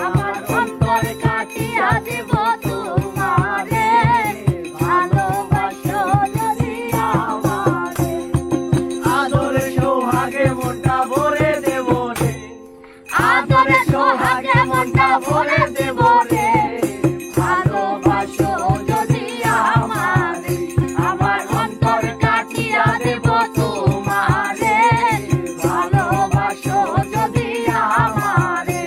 আমার অন্তর কাটিয়া দিব তোমারে, ভালোবাসো যদি আমারে। আদরে সোহাগে মনটা ভরে দেব রে, আদরে সোহাগে মনটা ভরে দেব রে, ভালোবাসো যদি আমারে। আমার অন্তর কাটিয়া দেব তোমারে, ভালোবাসো যদি আমারে।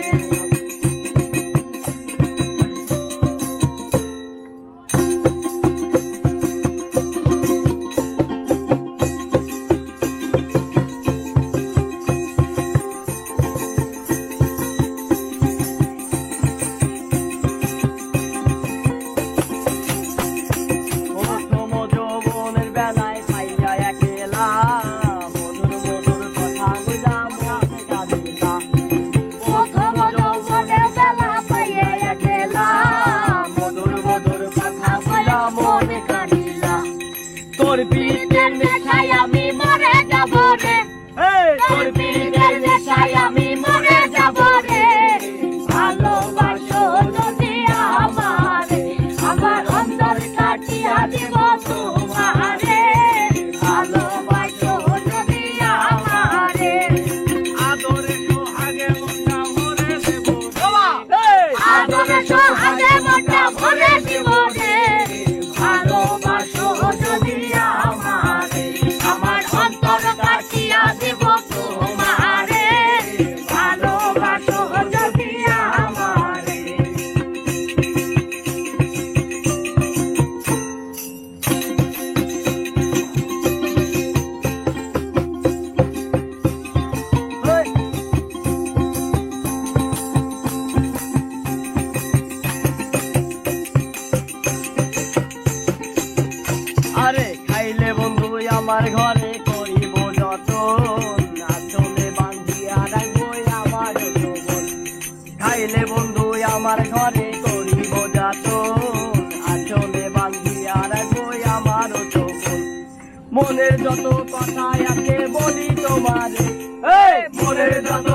প্রথম যৌবনের বেলায় খাইয়া একলা, মধুর মধুর কথা কইলাম মনে কাঁদিলা। প্রথম যৌবনের বেলা পাইয়া একলা, মধুর মধুর কথা কইলাম মনে কাঁদিলা। তোর তোর পিঠের নেশায় আমি মরে যাব রে, তোর পিঠের নেশায় আমি মরে যাব রে, ভালোবাসো যদি আমারে। আমার অন্তর কাটিয়া দিব তোমারে, ভালোবাসো যদি আমারে। আদরে সোহাগে মনটা ভরে দেব আদরে সোহাগে মনটা ভরে দিব রে, ভালোবাসো যদি আমারে। আমার অন্তর কাটিয়া দিব তোমারে, ভালোবাসো যদি আমারে। আরে খাইলে বন্ধু আমার ঘরে করিব যতন, আঁচলে বান্ধিয়া রাখবো আমার যৌবন। খাইলে বন্ধু আমার ঘরে করিব যতন, আঁচলে বান্ধিয়া রাখবো আমার যৌবন। মনের যত কথা আছে বলি তোমারে, মনের যত